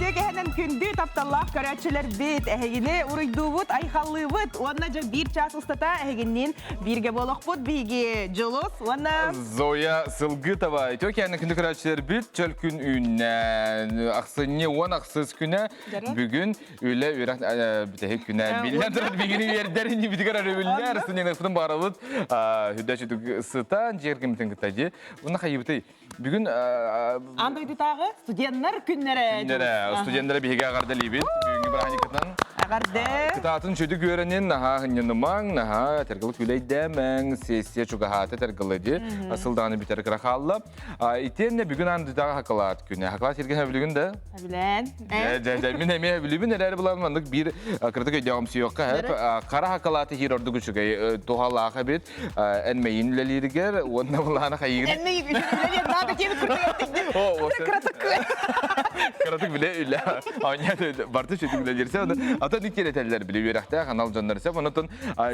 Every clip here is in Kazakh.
Tökehenen kündü taptallah körәтчеләр бит. Әһегене урыйдубут, айхаллыбыт. Онна жа 1 час устата әһегеннен бирге болохпут биге жолос. Онна Зоя Сылгытова. Tökehenen kündü körәтчеләр бит. Чөл күн үйнә. Аксыны он аксыз күнә. Бүгін үле үрәк битәһе күнә. Билән торды бигене ярдәрен битгәр арыбыллар. Синең футын барылып. Хүдәчү сытан жергемтен китәде. Уны хайбыты. Бүгін андайды тағы студенттер күннәре. Студенттер биге агарды либит. Бүгүнкү бирахникатан агарды. Кытатын чөдү көрөнен наха хыннымаң, наха тергылык үлейдәмәң, сессия чугахаты тергылыды. Асылданы битер крахалла. Итенне бүгүн анда дага хакалат күнә. Хакалат кирген бүгүн да. Билен. Мен эме билибин нелер буламандык бир кырдык өйдәм сүйөккә. Кара хакалаты хир ордугу чугай тухалаха бит. Энмейин лелиргер, онна булана хайгы. Энмейин надо тебе Кыратык биле үлә. Anya барды чөтүк биле дерсе, ата ник келетелер биле берәктә канал җаннарса, монотон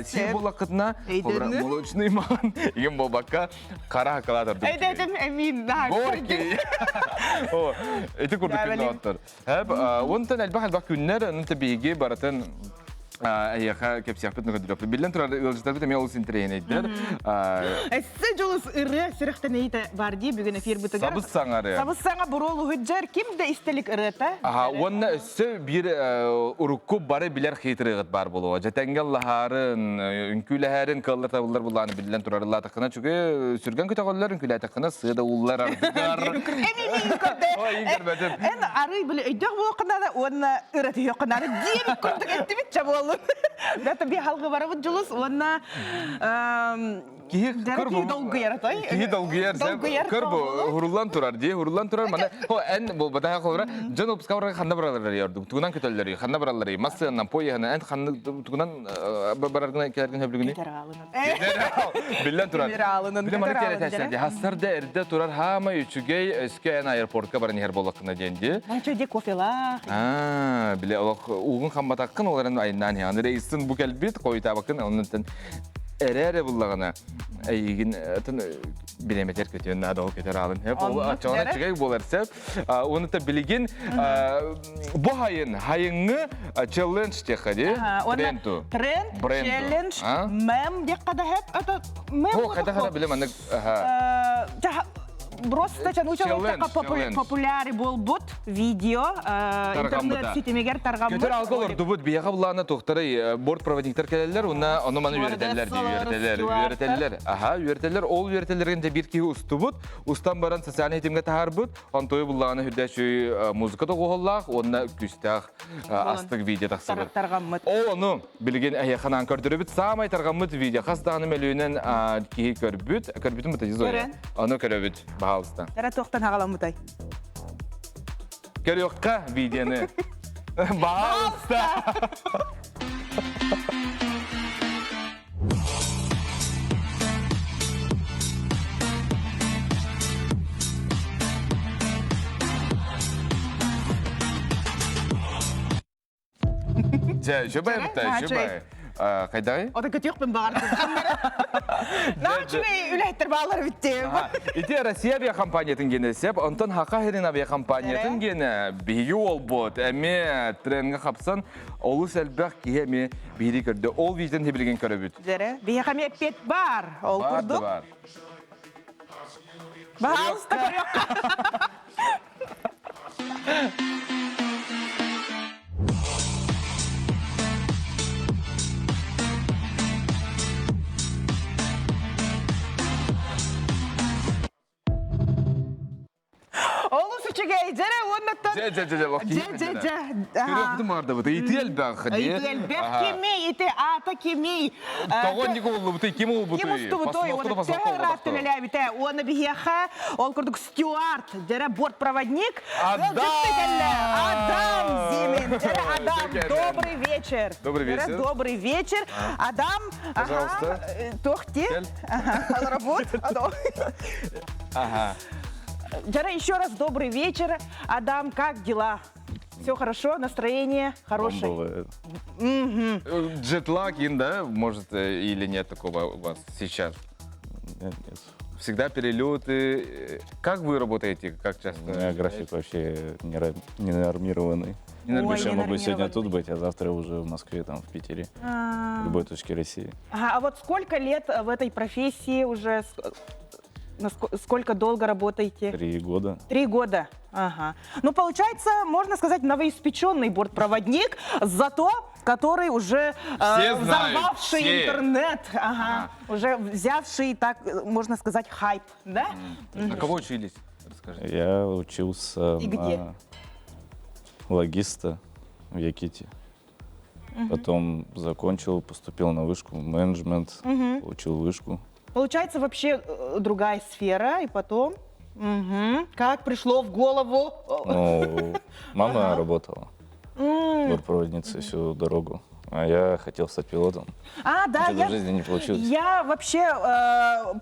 син бу вакытна молочный ман, ем бабака кара хакалатыр. Әйдәтем әмин да. Горки. О, эти күрдек нуаттыр. Һәм онтан әлбәхәл бак күннәр, нәтә биге баратын Аяха кепсияпыт нугадырапты. Билен турар ылжытабы да мел синтрейн әйттер. Әссе жолыс ыры сирәхтән әйтә бар ди бүген эфир бутыгар. Сабыз саңары. Сабыз саңа буролу хүҗҗәр кимдә истелек ырыта? Онна өссе бир урукку бары билер хитрыгыт бар булуга. Жатанган лахарын, үнкүләһәрен кыллар табылар буланы билен турарлар такына чүгә сүргән көтәгәлләр үнкүләһәр такына сыда уллар ардыгар. Ой, игәрбәдем. Эн арый биле өйдәк булганда да онна ырыты якында диеп күрдек әйтте бит чабы. Да би халгы барабыт жолус, онна Кихи долгы яратай. Кихи долгы ярсам. Кырбу хуруллан турар ди, хуруллан турар мана. Хо эн бу бата хора жан опскавра ханда баралар ярдым. Тугунан көтөлләр, ханда баралар. Массынан пояна эн ханда тугунан бараргына келерген хөблүгүнү. Билен турар. Билен мана келетәсәде. Хастарда эрдә турар хама үчүгей өскән аэропортка баран һәр болакына денди. Чөде кофела. Биле угун хамбатаккын оларын айнан яны рейсын бу келбит койта бакын оннан эрәре буллагына әйгин тын билеметер көтөн нада ол көтөр алын. Хеп ол ачана чыгай боларса, оны та билеген бу хайыңы челлендж техади. Тренд, челлендж, мем декада хеп ата мем. О, када билем аны. Просто популярный был бот видео интернет сетемегер тарган бот. Көтөр алгылар дубут бияга буланы токтары бортпроводниктер келелер, аны маны үйрәтәләр. Үйрәтәләр, ол үйрәтәләргә дә бир ки устубут, устан баран социаль хетимгә тахарбут, антой буланы хүдәчү музыка да голлах, онна күстәх астык видео тахсыбыт. Оны билген әйханан көрдүрүбүт, самай тарганмыт видео хастаны мелүнен ки көрбүтүн мутазизой. Аны көрөбүт. Пожалуйста. Тара тоқтан ағалам мұтай. Көріққа видеоны. Пожалуйста. Жөбай бұтай, жөбай. Қайдай? Ода көтеқпен бағарды. Научный үләйттір бағалар бітті. Ити Россия авиакомпаниятын гені сеп, онтан хақа херин авиакомпаниятын гені бейі ол бұд. Әме тренге қапсан, олы сәлбәқ кейеме бейді көрді. Ол визден тебілген көрі бүд. Жәрі, бейі қаме пет бар. Ол көрді. Бар. Бағалысты көріққа. Жәрі, оннаттан... Көріқті марды бұты, еті әлбәқ. Еті әлбәқ кемей, еті ата кемей. Тоғын неге олы бұты, кем ол бұты? Кем ұсты бұты, оны тәрі түлілі әбіті. Оны бігеға, ол көрдік стюард, жәрі бортпроводник. Адам! Адам, Зимин. Жәрі, Адам, добрый вечер. Добрый вечер. Добрый вечер. Адам, пожалуйста. Тохти. Работ. Ага. Жара, еще раз добрый вечер. Адам, как дела? Все хорошо, настроение хорошее? Джетлаг, да, может, или нет такого у вас сейчас? Нет. всегда перелеты. Как вы работаете? Как часто? У меня график вообще ненормированный. Ой, Я могу сегодня ненормированный. тут быть, а завтра уже в Москве, там, в Питере, А, в любой точке России. ага, а вот сколько лет в этой профессии уже? Сколько долго работаете? 3 года. 3 года. Ага. Ну, получается, можно сказать, новоиспеченный бортпроводник, зато который уже Все знают, взорвавший все. интернет, ага, уже взявший, так можно сказать, хайп, да? А кого учились? Расскажите. Я учился И где? на логиста в Якутии. Потом закончил, поступил на вышку, менеджмент, получил вышку. Получается, вообще другая сфера, и потом... Мгм. Как пришло в голову? Ну, мама работала М. бортпроводницей всю дорогу, а я хотел стать пилотом. А, да, Что-то в жизни не получилось. Я вообще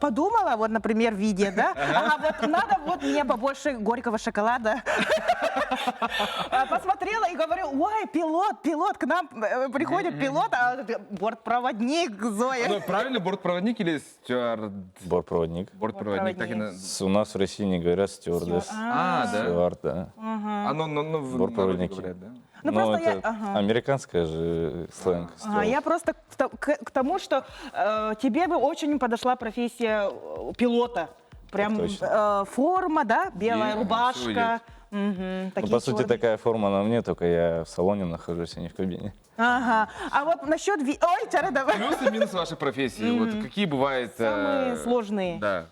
подумала, вот, например, виде, да? Ага, вот надо вот мне побольше горького шоколада. Посмотрела и говорю, ой, пилот, к нам приходит пилот, а бортпроводник Зоя. Ну, правильно, бортпроводник или стюард? Бортпроводник. Бортпроводник. Так и на- У нас в России не говорят стюардесс. А, да? Стюард, да. А, ну, в Бортпроводники. народе говорят, да? Ну, Ну, просто я... это ага. американская же сленг. Ага, я просто к тому, что тебе бы очень подошла профессия пилота. Прям точно. форма, да, белая Всё рубашка. Мгм, Ну, такие по сути, чёрные. такая форма на мне, только я в салоне нахожусь, а не в кабине. Ага. А вот насчет... Ой, Чара, давай. Плюсы и минусы вашей профессии. Вот какие бывают... Самые сложные. Да.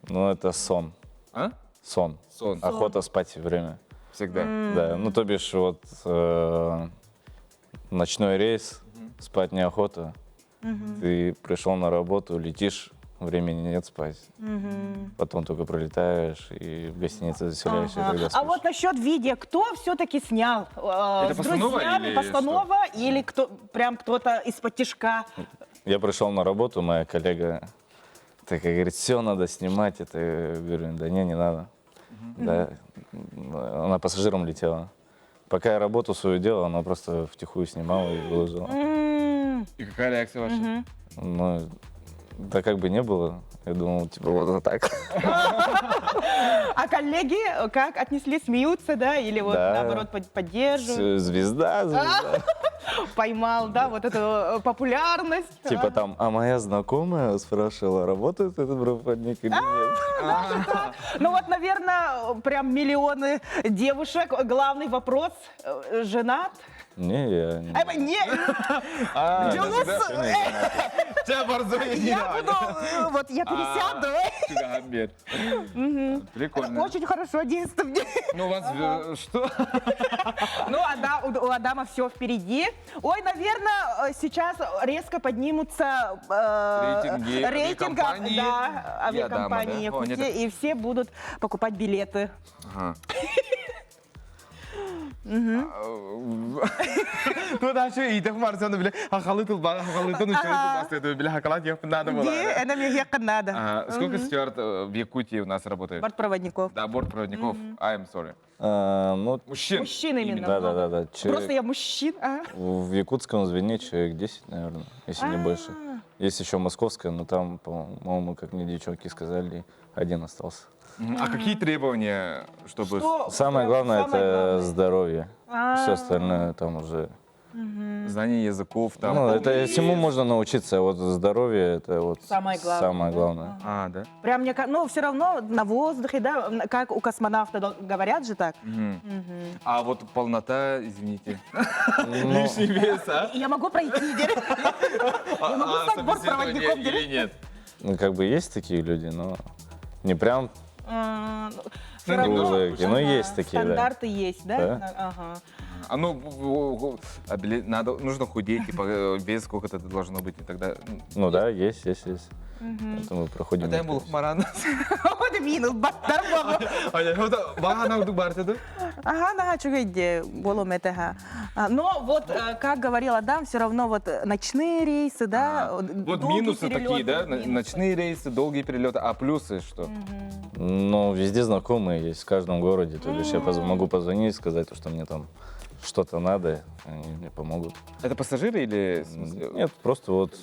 Ну, это сон. А? Сон. Сон. Охота спать все время. Всегда. Да, ну, то бишь, вот ночной рейс, спать неохота. Ты пришел на работу, летишь, времени нет спать. Потом только пролетаешь и в гостинице заселяешься, и Ага. тогда А спишь. вот насчет видео, кто все-таки снял? Это С постанова друзьями или постанова или кто, прям кто-то из-под тишка? Я пришел на работу, моя коллега такая говорит, все, надо снимать. Это я говорю, да не надо. Да. Она пассажиром летела. Пока я работу свою делал, она просто втихую снимала и выложила. И какая реакция ваша? Ну, да как бы не было. Я думал, типа, вот так. А коллеги как отнеслись, смеются, да? Или вот Да. наоборот поддерживают? Звезда. Поймал, да, вот эту популярность. Типа там, а моя знакомая спрашивала, работает этот бортпроводник или нет? Ну вот, наверное, прям миллионы девушек. Главный вопрос, женат? Не, я не. Не, А, Джулус, Тебя борзой не я буду, вот я пересяду. Прикольно. Очень хорошо действует. Ну, у вас что? Ну, у Адама все впереди. Ой, наверное, сейчас резко поднимутся Рейтинги рейтинга, авиакомпании да, и Адама, авиакомпании да? О, Якутии, нет. и все будут покупать билеты. Ага. Ну, да, что, и так марсианы, бля, ахалы тылбага, ахалы тын, учары тылбасы, бля, хакалат ехпен надо было. Где? Это мне ехать надо. Ага. Сколько стюард в Якутии у нас работает? Бортпроводников. Да, бортпроводников. I'm sorry. Ну, Мужчин. Мужчин именно. да. Просто я мужчина. Ага. В якутском звене человек 10, наверное, если не больше. Есть еще московская, но там, по-моему, как мне девчонки сказали, 1 остался. А какие требования, чтобы... Что Самое прям главное самое это главное? здоровье. Все остальное там уже. Знание языков там? Ну, это всему можно научиться, а вот здоровье это вот Самое главное, самое да? главное. А, да? Прям мне, ну, все равно на воздухе, да, как у космонавта говорят же так. А вот полнота, извините. Ну, Лишний вес, а? Я могу пройти, я могу стать бортпроводником. или нет? ну, как бы есть такие люди, но не прям Все равно глубокие, но есть такие, да. стандарты есть, да? Да. Ага. А ну, нужно худеть, типа вес сколько-то должно быть, и тогда... Ну да, есть. Это мы проходим. Дай ему маран. Вот минус, баттар бабу. Багана бартеду. Ага, нага, чугайде, болом это. Но вот, как говорил Адам, все равно вот ночные рейсы, да, Вот долгие минусы такие, да? перелеты, минусы. Ночные рейсы, долгие перелеты. А плюсы что? Ну, везде знакомые есть, в каждом городе. То есть я могу позвонить, сказать, что мне там что-то надо, они мне помогут. Это пассажиры или... в смысле? Нет, просто вот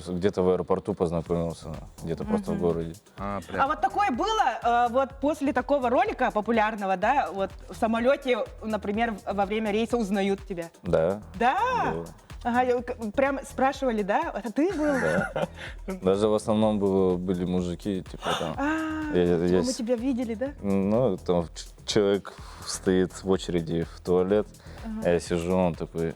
где-то в аэропорту познакомился, где-то просто в городе. А, А прям. вот такое было, вот после такого ролика популярного, да, вот в самолете, например, во время рейса узнают тебя? Да. Да? было. Ага, прям спрашивали, да? Это ты был? Да. Даже в основном были мужики, типа там. Я Мы тебя видели, да? Ну, там человек стоит в очереди в туалет, а я сижу, он такой,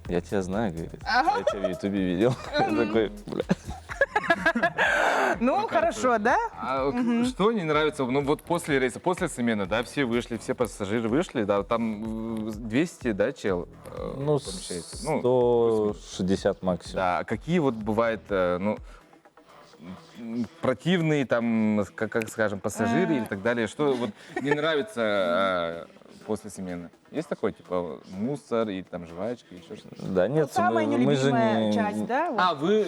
я тебя знаю, говорит, я тебя в Ютубе видел. Я такой, бля. Ну, хорошо, да? А что не нравится? Ну вот после рейса, после смены, да, все вышли, все пассажиры вышли, да, там 200, да, чел Ну, помещается? 160 максимум. Да, а какие вот бывают, ну, противные там, как скажем, пассажиры или так далее, что вот не нравится после смены? Есть такой, типа, мусор или там жвачки, еще что-то? Да нет, Самая мы же нелюбимая часть, да? Вот. А, вы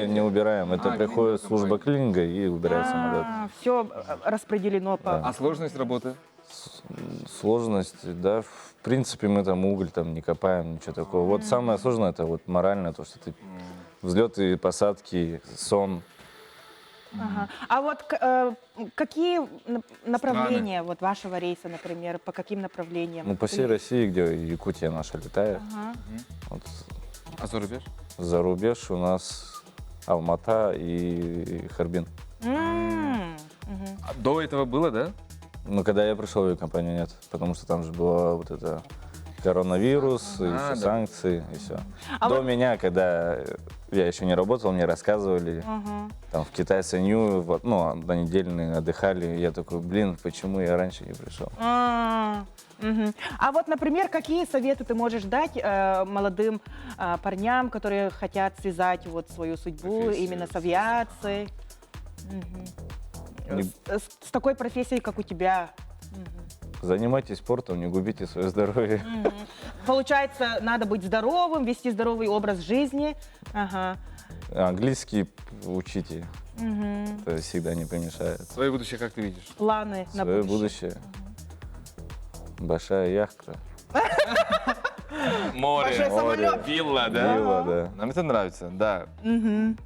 не убираем. Это А, приходит клининг служба клининга и убирает самолет. Все распределено по... А сложность работы? Сложность, да, в принципе, мы там уголь там не копаем, ничего такого. Вот самое сложное, это вот морально, то, что ты взлеты, посадки, сон. Ага. А вот какие направления вот вашего рейса, например, по каким направлениям? Ну, по всей России, где Якутия наша летает. Ага. Вот А за рубеж? за рубеж у нас Алмата и Харбин. Мгм. А до этого было, да? Но когда я пришел в компанию, нет, потому что там же была вот это коронавирус, и А, все да. санкции, и все. А До вот- меня, когда я еще не работал, мне рассказывали, Ага. там в Китае Сэнью, вот, ну, однодневные отдыхали, я такой, блин, почему я раньше не пришел? Мгм. А вот, например, какие советы ты можешь дать молодым парням, которые хотят связать вот свою судьбу Профессию именно с с- авиацией? Мгм. Не- С такой профессией, как у тебя. Занимайтесь спортом, не губите свое здоровье. Получается, надо быть здоровым, вести здоровый образ жизни. Ага. Английский учите, Мгм. это всегда не помешает. Свое будущее как ты видишь? Планы на Свое будущее. будущее. Большая яхта. Море, Большой самолет. вилла, да? Вилла, да. Нам это нравится, да.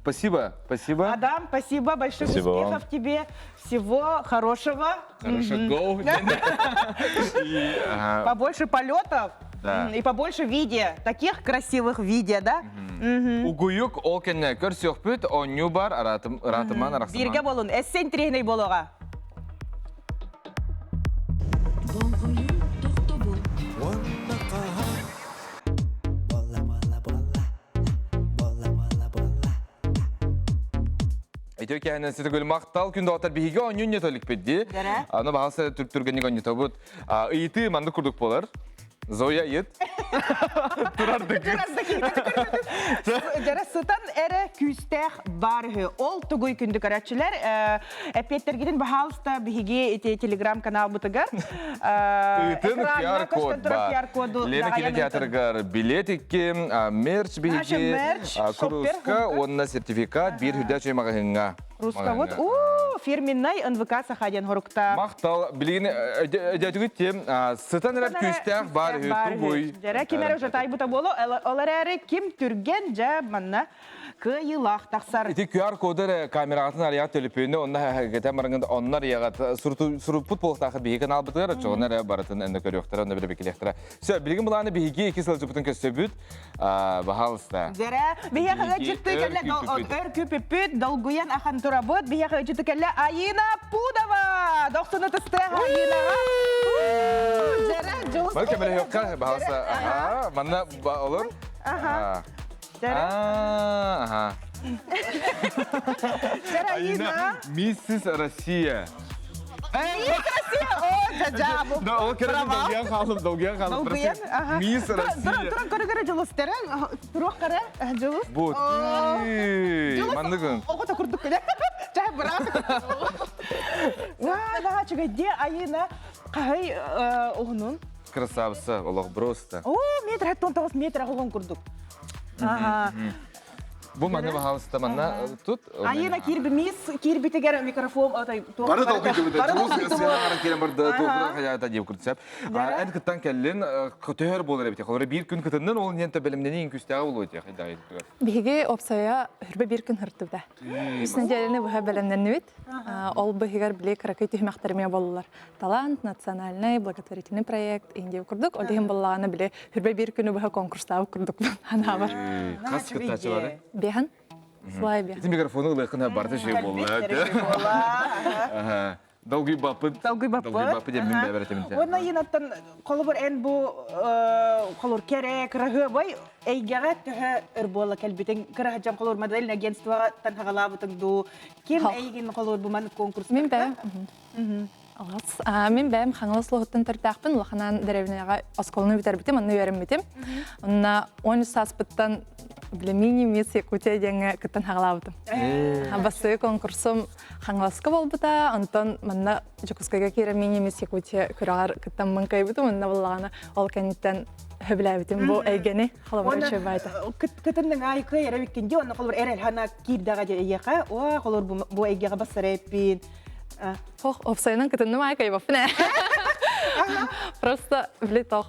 Спасибо, спасибо. Адам, спасибо, больших Спасибо успехов вам. тебе, всего хорошего. Хорошо, go. И, ага, Побольше полетов Да. и побольше видео, таких красивых видео, да? Мгм. Угуюк ол кенне көрсөкпүт, оню бар, ратыман, Бирге араксыман. болун, эссен треней болуға. Долгою тоқтабыл. Wanna kahar Bola bola bola Bola bola bola Айтөө кәһинен сетегөл мактал күндө отар биһиге оню не толик педди. Дәрә. Аны баһасы түргәнне гоню табут. Ыйты манды курдук болар. Зоя ет. Турардык. Жара сытан әрі күстәх барғы. Ол түгүй күнді көрәтшілер. Әпеттергеден бахалыста бігі телеграм-канал бұтығар. Ыйтын QR-код бар. QR-коду. Лена кинотеатргар билетики, мерч Наша биһиге, мерч, куруска, супер, онна сертификат, бир хүдәчөй магазинга. Руссковод. Фирменный НВК Сахаден Хорукта. Мактал билигин әдәтүгит тем, сытан рәп күстәх бар тугуй. Жара кимер уже тайбута болу. Олар әрі ким түрген жа манна кыйылақ тақсар. Ити QR коды камератын ария телефоны, онна хәгәтә марыңында оннар ягат сурупут полтахы биһи канал битәр, чогнар баратын энде көрөктөр, онда бер бекелектер. Все, билигин буланы биһиге 2 сылжы бутын көсөбүт. Бахалста. Жара бияқы Биһиге жытты кәлі өр өр күпіпіт, долгуян ахан турабыт, бияқы жытты кәлі Айына Пудова! Доқсыны тысты Айынаға. Жара жолыс. Бәлки беле юкка бахалса. Ага, манна олор. Ага. Жара Ага. Айына. Миссис Россия. О, жажа, Да, ол керем долгиян халым. Долгуян, ага. Мисс Россия. Тұран көрі жолыстары, тұруқ қара, жолыс. Бут. Мандыгын. Оғыта күрдік көне. Жай бұрақ. Наға чүгәде Айына қағай оғының. Красавца, олог просто. О, метр, 19 метр оғын күрдік. Ага. Бу маны баһалыста манна тут. Айына кирбимис, кирбитегер микрофон атай. Бары да окуйду да. Сыяра келен барда тоқра хаята деп күрсәп. Эн кыттан келлен көтөр болар бите. Холор бир күн кытыннан ол ненте белемнен иң күстәгә булу ди хайда. Биге опсая хүрбе бир күн хыртыбда. Үснәҗәлене бу белемнән бит. Ол бигәр биле кракай тихмәхтәрмә булалар. Талант, национальный, благотворительный проект инде курдук. Ол дигән булланы биле хүрбе бир күне бу конкурста курдук. Ана бар. Кас кытта чыгар. Бехан. Слай бехан. Микрофоны лыкына барды җый булды. Ага. Долгый бапы. Долгый бапы деп мин бәбәретем. Онна енаттан колбор эн бу колор кере крагы бай эйгәгә төһә эрбола калбитен крага жам колор модель агентство тан хагалабытың ду. Ким эйген колор бу ман конкурс. Мин бәм. Мин бәм хаңлыслыгытын тартакпын, лаханан дәревнәгә осколны битәр битем, аны ярым битем. Онна 10 саспыттан биле мини-мисс Якутия деңе кыттан хагалабытым. Басы конкурсым хаңласка болбыта, онтон манна Жокускага кире мини-мисс Якутия күрәгәр кыттан мынкай битем, онна буллаганы ол кәниттән хөбләбитем бу әйгәне халабар чөбайта. Кытынның айкы ярабиккенде, онна колор эрел хана кирдәгә яка, о колор бу әйгәгә басарапин. Хох, опсайнан кытынны айкай бафна. Просто биле тох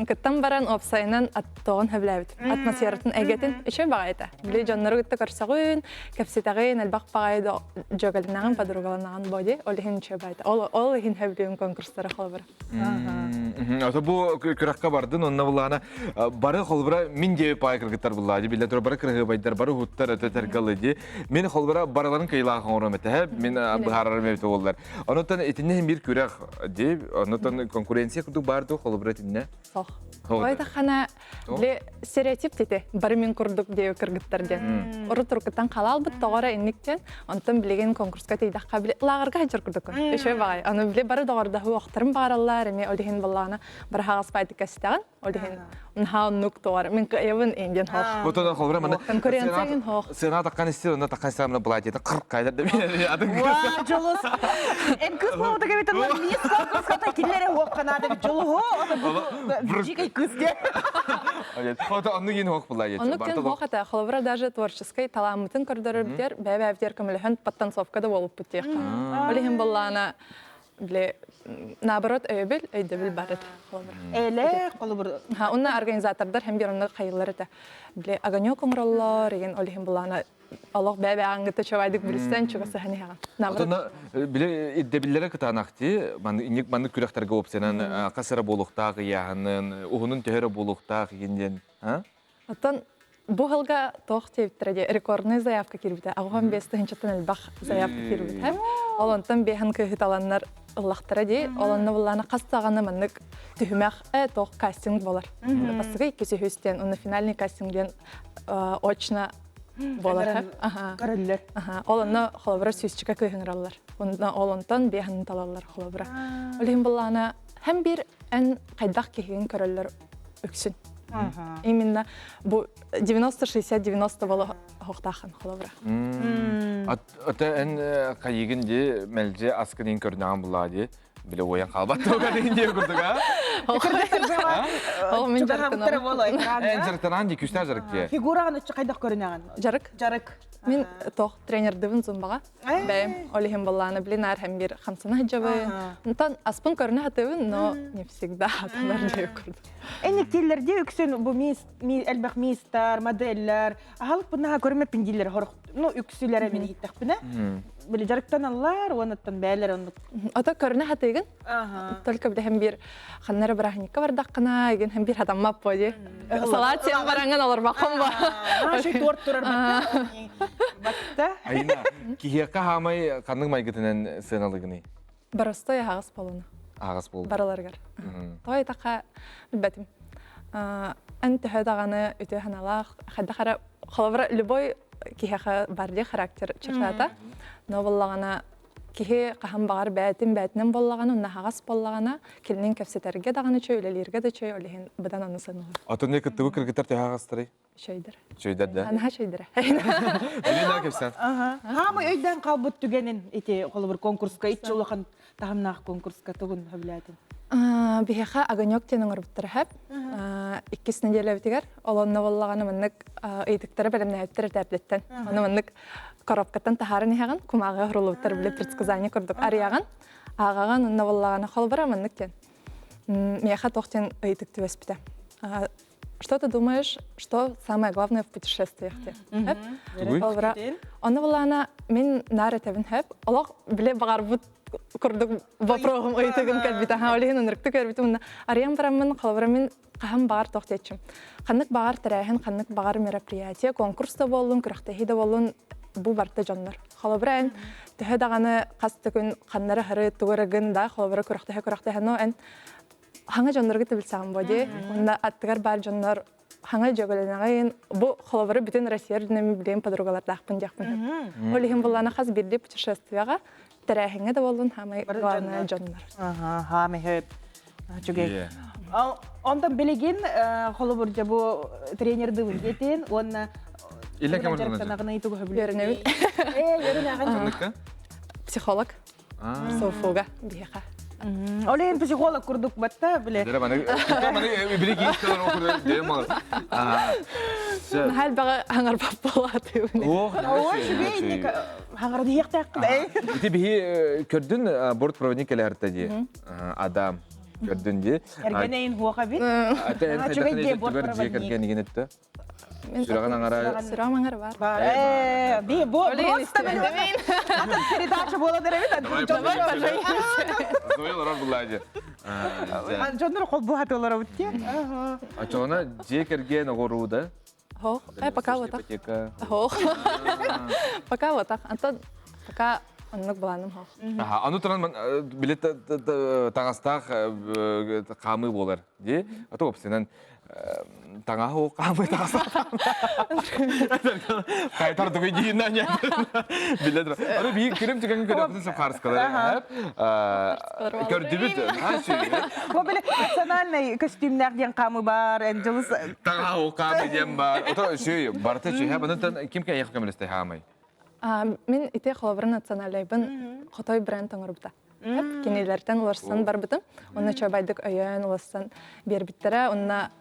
кыттан баран опсайнан аттогын хөбләбит. Атмосфератын әгәтен эше багайта. Биле җаннары гытта карсагын, капситагын албак багайда җогалнаган подругаланаган боди, олһин чөбайта. Ол хин хөбләгән конкурслары халбар. Ата бу күрәккә бардын, онна булана бары холбара мин дебе пайкыр гыттар булады. Биле тор бары кыргы байдар, бары хуттар тәргәле ди. Мен холбара бараларын кыйлаган орамәтә. Мен бахарар мебит булдылар. Онтан этинне бир күрәк ди, онтан конкуренция куду барды холбара тинне. Сох. Ойда хана биле стереотип тите, бары мен курдук дип кыргыттар ди. Оры туркытан халал бит тогара инниктен, онтан билеген конкурска тейдак кабил лагырга хәҗер курдук. Эше багай. Аны биле бары догарда хуактырым бараллар, ме олдиһин булланы бар хагас пайты кастаган, олдиһин нха нук тогар. Мен кайвын инден хох. Отодан холбара мана Конкуренциян хох. сена таккан истер, онда таккан самна булайды. 40 кайдар деп. Ва, жолос. Эн кыз болду кебетен мис конкурска та киллере хоккана деп жоло. Жигай кызге. Фото анны ген хок булайды. Онны кен хохата, холбара даже творческий таламытын көрдөрүп битер, бәбәптер көмөлһөн подтанцовкада болуп битер. Олиһин буллана биле наоборот өйбел өйдөбүл барат холбара. Эле колбор. Ха, онна организатордар һәм бирәндә кайгылары да. Биле огонёк умраллар, ген олиһин буллана Аллах бәбә аңгыты чавайдык билстен чугасы һәне һәгән. Наоборот. Биле иддебилләре кытанакты, маны күрәктәргә опсенан касыра булуктагы яһанын, уһунун төһәре булуктагы генден, ха? Аттан бу хылга тох тевтреде рекордный заявка кирбите. Агам бестенчтен албах заявка кирбите. Олонтан бехан кыһыталаннар Аллахтара ди, олонны булланы кастаганы маннык түһмәх тох кастинг булар. Басыгы икесе хөстен, уны финальный кастингден очна болар. Көрөллөр. Олонны холбара сүзчүккө кыһыңраллар. Онда олонтан бехан талаллар холбара. Олин булланы һәм бир эн кайдак киһин көрөллөр өксүн. Именно бу 90-60-90 боло хоктахан холбара. Ата эн кайыгынды мәлже аскынын көрнәгән булады. Биле оян калбат тога дигәндә күрдүгә. Ол мен жаркын. Эн жартан ди күстә жаркы. Фигураны кайдак көрнәгән? Жарык. Жарык. Мен тох тренер дивин зумбага. Бәм олиһин булланы билинар һәм бир хамсына җабы. Онтан аспын көрнә хатыбын, но не всегда аталар дип күрдү. Энектелләрдә үксен бу әлбәх мистар, модельләр. Халык буна көрмә пиндилләр хорык. Ну үксүләре мен хиттәк бина. Биле жарыктан аллар, оннан бәйләр онны. Ата көрнә хатыгын. Только биле һәм бир ханнары брахника бардак кына, ген һәм бир адам мап боди. Салат сен баранган алар бакым ба. Ши торт турар бакта. Бакта. Айна, киһәккә хамай канның майгытынан сыналыгыны. Барастой хагас полуна. Агас булды. Бараларгар. Той така билбәтим. Ант һәдаганы үтә ханалах, хәдә хара халбара любой киһәкә барды характер чырата. Но буллагана киһе каһам багар бәтинен буллаганы, унна хагас буллагана, килнең кәфсәтәргә даганы чөйлеләргә дә чөй олыһын бидан аны саныгы. Атын не кытты кыргыттар тагастырый. Шәйдер. Шәйдер дә. Ана шәйдер. Элина кепсән. Хамы өйдән калбыт түгәнен ите колбор конкурска ит жолыхан тагымнак конкурска тугын хөбләтин. Биһәхә огонёк тенең урыптыр һәп. онна 2 неделя битигер, олонна боллаганы маннык ыйтыктары белемнәйттер тәплеттен. Оны маннык коробкаттан тахарын яган, кумага хурулуптар биле предсказание көрдүк. Арияган, агаган онна боллаганы холбара маннык тен. Меха тохтен ыйтыкты веспите. Что ты думаешь, что самое главное в путешествиях? Холбара. Онна боллаганы мен нары тебин хеп, олог биле багарбут курдук вопрогым ыйтыгым калбита хаолин унрыкты көрбитим. Ариям барамын, холбарамын кахам багар тохтетчим. Каннык багар тирәһен, каннык багар мероприятие, конкурста болдун, күрәхтәһидә болдун, бу барта жаннар. Холбаран төһә даганы касты күн каннары хары тугырыгын да холбара күрәхтәһе но эн хаңа жаннарга тибилсәм боди. Онда аттыгар бар жаннар хаңа жөгөлөнәгән бу холбара бүтән Россия дөнәме белән подругалар тахпын якпын. Олихим булланы хас бирде путешествиягә тирәһеңә дә болдун һәм главный жаннар. Ха мехеп. Чугей. Ондан белеген холобур жабу тренерды билетин, онна Илен кем жарктан барган? агына итүгө Йөренәбит. Йөренәгән. Психолог. Софуга бияха. Олен психолог курдук батта биле. Дәре маны бирек истәләр окуды дем. Хәл бага хаңар папалаты. Ох, Чугей хаңар диектәк. Ити бихи көрдүн бортпроводниклер тәди. Адам көрдүн ди. Эргенейин хуака бит. Чугей ди бортпроводник кергенген итте. Сүрәгән аңара. Сүрәмәңәр бар. Бар. Би бу просто беле. Передача була дәрәбит. Зойлар булады. Жандар кол бу хаталар үтте. Ачона же керген огоруда. Хох, пока вот так. Хох. Пока вот так. Антон пока оннук баланым хох. Ану торан билет таңастак камы болар. Ди, атоп сенен таңа хо камы таңастак. Кайтар тугы дийнән. Билет. Аны би кирем тигән көрәпне сафарскалар. Көрдүбүт. Бу биле национальный костюмнардан камы бар, Анджелос. Таңа хо камы дем бар. Ото шөй барты шөй һәм кимгә яхы камелесте хамай. Мен ите холбар национальныйбын Хотой бренд аңырбыта. Кенелерден уларсан бар бытым. Онна чабайдык өйөн уларсан бербиттере, онна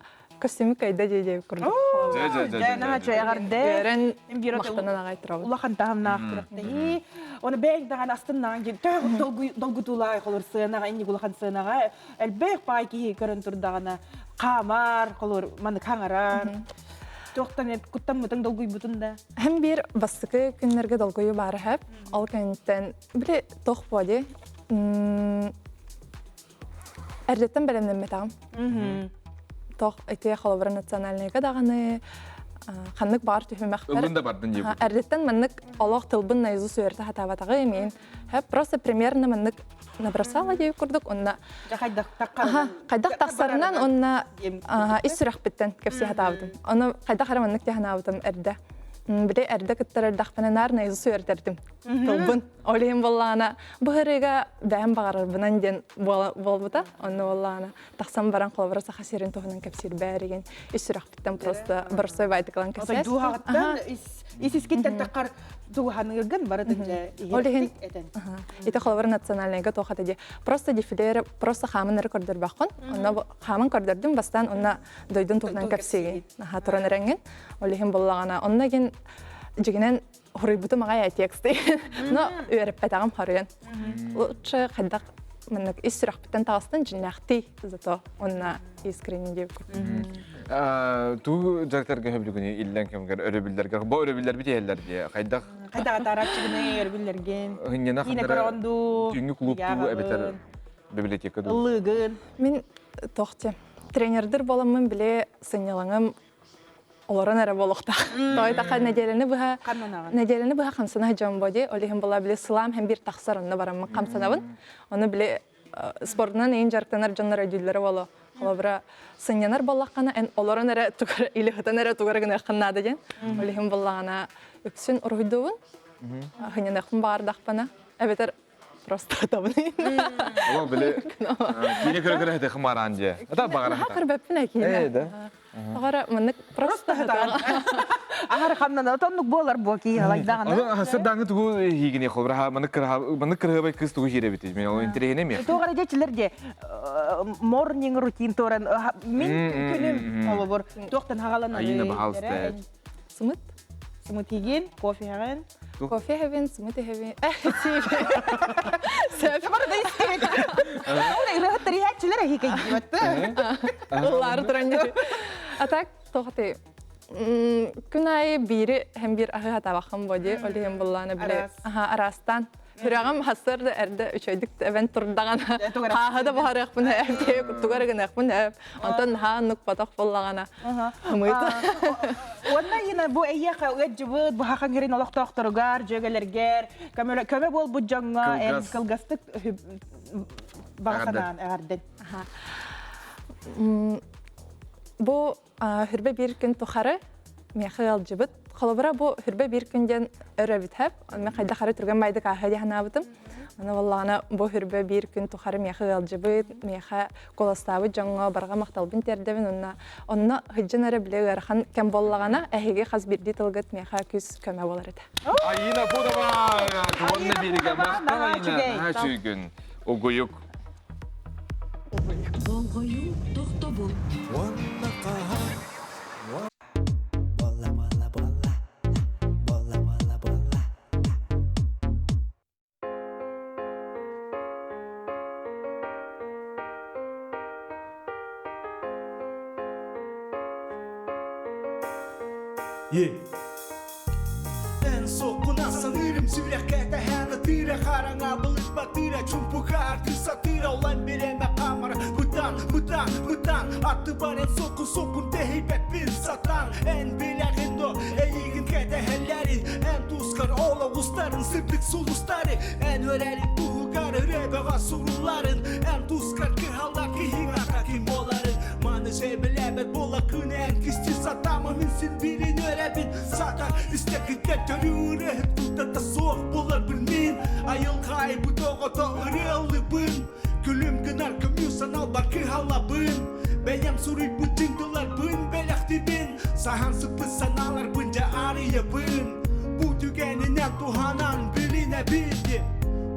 костюмы кайда дедей курдук. Жана чаягарды. Берен мактанан агай турабы. Улахан таамнак туракты. Оны бек даган астыннан кел. Долгутулай колор сынага, инни улахан сынага. Элбек пайки көрөн турдагана камар колор маны каңарар. Тоқтан куттан мутан долгуй бутында. Hem bir bastıkı günlerge dolguyu var hep. Al kentten bile toh body. Erdetten belemden metam. Toh ete xalabara naциональныйга даганы ханнык бар түһмәхтәр. Ölгүндә бардын дип. Эрдеттен маннык Аллах тылбын найзу сөйрәтә хатабатагы мен. Hep просто примерно маннык набросала дип күрдек. Онна Кайдак таккар. кайдак тахсарынан онна исрах биттен кепси хатабытым. Аны кайдак хараманнык тәһнабытым эрдә. Бире эрдә киттер дахпананар найзу сөйрәтәрдем. Тылбын олем боллана. Бу хәрега бәм багарыр бунан ден болбута. Онны боллана. Тахсам баран колбарса хасирен тоһунан кепсир бәреген исрах биттен просто барсой байтыклан кепсес. Ата дуһагаттан исискиттен таккар дуһаныгын барытынча Олеген этен. ите холбар национальныйга тохата ди. Просто дефилер, просто хамын рекордер баккан. Онна хамын кордердим бастан онна дойдун тоһунан кепсиген. Туран ренген. Олеген боллагана. Онна ген жигенен хорыйбыты мага тексты. Но үйрәппәтәгем харыен. Лучше кайдак менек исрах биттен тагыстан жиннахти зато онна искренне дип. Ту жактарга хөблүгүнү иллен кемгер өрөбүлләргә. Бу өрөбүлләр бит әлләр ди. Кайдак Кайдак таракчыгыны ярбиллерген. хыннана Ине хадара. коронду. Түңгү клубту әбетер библиотекада. Лыгын. Мен тохте тренердер боламын биле сынялаңым олорон эре болохта. Той така неделени буга Каннанаган. неделени буга камсана жамбоди олихим бола биле сылам hem bir таксарынна барам камсанабын. Оны биле спортнан эң жарктанар жаннар өдүлләре боло. Олабра сынянар боллаккана эн олорон эре тугар или хатан эре тугар гына ханнады ден. Олихим боллагана үксүн ургудубун. Хынянакын бар дахпана. Эбетер просто табыны. Ол биле. Кине көргөрө хәтә хмаран ди. Ата багара. Хакыр бәппенә кине. да. Агара менек просто Агар ханнан отоннук болар бу ки халайдаган. Аны хасыр даңы тугу хигине хобра маны кырга бай кыз тугу хире бит. Мен ол интерегене ме. Тогара дечилерде morning routine торан мен күнүм колобур тоқтан хагалан Айына бахалсты. Сымыт? смутиген кофе хаген Кофе хевен, сымыты хевен. Бара да истирет. Оны рахат реакциялар хикай дибатты. Улар туран. А так тоқты. Күн айы бири hem bir ahı hata bakım bodi, oli hem bullana bile. Aha, arastan. Hürağım hasırdı erde üçöydük event turdağana. Ha da baharıq bunu evde tugarıgınaq bunu ev. Ondan ha nuk patak bullağana. Hımıydı. Ondan yine bu eyyaqa öğretcibid, bu haqan girin olaq toqturugar, jögelerger, köme bol bu jonga, en kılgastık bağsanan ağardın. Bu hürbe bir gün tuxarı, meği aljibid. Qalabara bu hürbe bir günden örəbit hep. Men qayda xarı turgan maydı kahadi hanabıdım. Ana vallana bu hürbe bir gün tuxarı meği aljibid, meği qolastabı jonga barga maqtalbın terdebin onna hıjjan ara bile garxan kem bollagana ähige xaz birdi tilgit meği küs köme bolardı. Ayına bu da var. Tuvanna biriga maqtan ayına. Ha gün. O goyuk. Болғойу тоқтабол. Wanna kahar. Bolla bolla bolla. Bolla bolla bolla. En sokuna sanırım sürekli tehana tira karanga balık batira çumpuka kısa tira olan bireme kamera butan attı bana sokun tehibet bir satan en bilagendo eğin ketehellerin en tuskar ola usların sırtık sulusları en örerin tuğgarı rebeva suruların en tuskar kıhalaki hingaka kimboların manı sebelebet bola kınen kisti satama minsin birin örebin satan istekit getörüre tutata soğuk bolar bilmin ayıl kay bu toğota ırılı bın Gülüm gınar kümüsan al bakı halabın Beyam suri bu cingdılar bın belakti bin Sahan sıpı sanalar bınca arıya bın Bu tügenine tuhanan biline bildi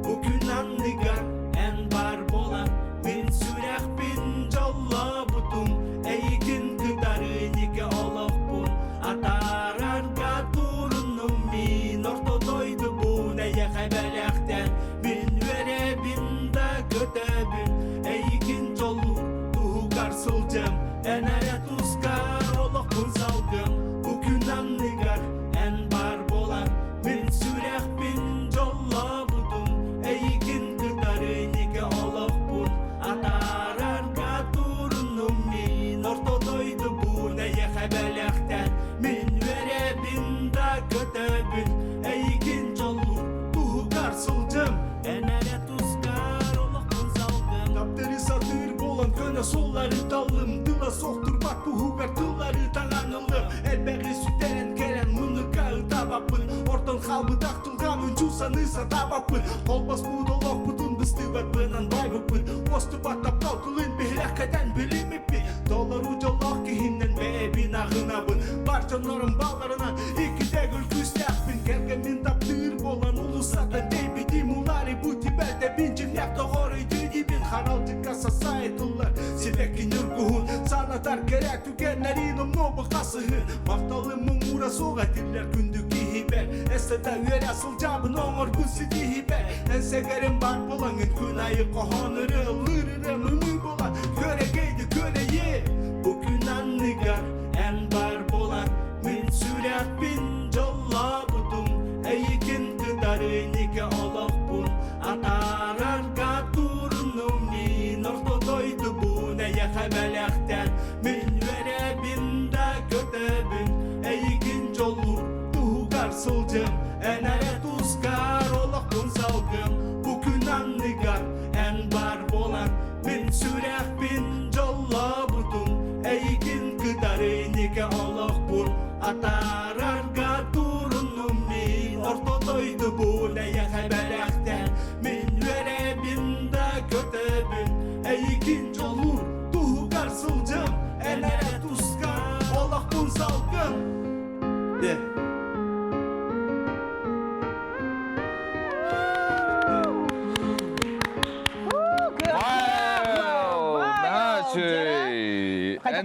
Bugün anlıgar en bar bolan Bin sürek bin jalla butum Eygin kıdarı nike olaf bun Atarar gaturunum min Orta doydu bu neye kaybelekten Bin vere bin da götebin Eygin jolur tuhu garsılcım Enere tuskar olak bun salgım Bugün anlıgar en bar bolan Bin sürek bin jalla butum Eygin kıdarı nike olaf bun Atarar gaturunum min Orta doydu bu neye kaybelekten Min vere bin da götebin Eygin jolur tuhu garsılcım Enere tuskar olak bun salgım Kapteri satır bolan köne solları dalım Dıla sokturmak tuhu ver tılları tananılım Elberi süteren keren mını kağı tabapın Ortan halbı daktılgan uncusanısa tabapın Olmaz bu dolok budun bıstıvat bınan baybıpın Ostu batap kalkılın bihlakadan bilimipi Dolar ucalok kihinden bebin ağınabın Barçanların ballarına iki degül küslapın Gergemin taptır bolan ulusata deybidim Ulari bu tibelde bincim yak doğru düdibin Haralcı kasa sayetullar Silekin yurguhun Sanatar gerek tükenlerin omnobu kasıhın Maftalımın mura soğa diller gündük hiber Esede üyer asıl cabın oğur güsü hiber Ensegerin bak bolanın gün ayı kohonırı Lırırı mımı bolan Köre geydi köre ye Bugün anlıgar en bar bolan Min sürek bin jolla budum Eykin kıdarı nike olaf bun Atarar gaturunum min Orta doydu bu neye hebelekten Min vere bin da götebin Eykin jolur tuhu garsılcım Enere tuskar olak bun salgım Bugün anlıgar en bar bolan Min sürek bin jolla budum Eykin kıdarı nike olak bun Atarar gaturunum min Orta doydu bu neye hebelekten Min vere bin da götebin Eykin jolur tuhu garsılcım Enere tuskar olak bun salgım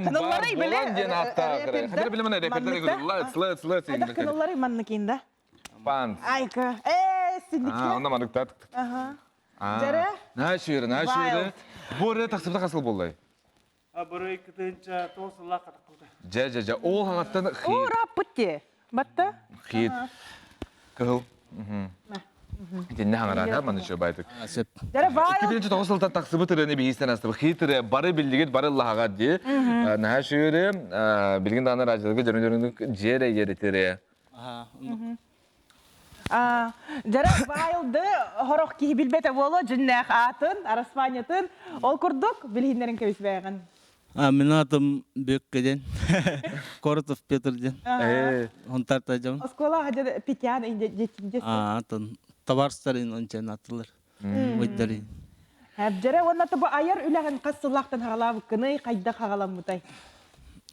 Кыналлары биле, болан ден атта кыра. репертер, Хәдер биле менә репертер манныка. гырлы, слы Айда кыналлары манныкинда. Пан. Айка. Синеке. Онда маныкта. Ага. Жара? На шүрі. Боры тақсыбыта қасыл болай. Бұры кітінші тоғысылла қатық болды. Жа. Ол хаңаттан хит. Ура, путте. Батта? Хит. Кығыл. Денне хаңарада маны шо байтык. Жара вайл. 2009 тақсыбы түрені бейістен астыбы. Хитрі бары білдігет бары лағаға де. На шүрі білген даны радиолығы жүріндерінің жері еретері. Жара вайлды хорох ки билбете боло жүннәх атын, араспанятын. Ол курдук билгендерин кебис байган. Мен атым Бөккеден, Коротов Петрден, Онтарта жам. Оскола хажа Петян инде жетинде. Атын товарстарын ончан атылар. Ойдары. Жара онна табы аяр үләген кассылактан хагалабы кыны кайда хагаламытай.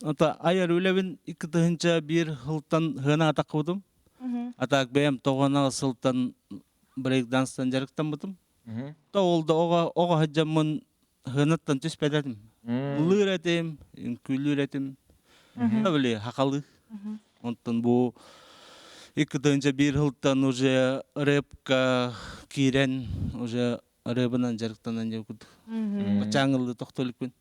Ата аяр үлебин 2-нчы бир хылтан хына атак кылдым. Атак бәм тоғана сылтан брейк-данстан жарыктан бутым. Та олда ога хаджамын хынаттан түспәдәдим. Лыр этем, күлүр этем. Табыле хакалы. Онтан бу 2-нчы бир хылтан уже рэпка кирен, уже рэбынан жарыктан жакыт. Бачаңылды токтолукпен.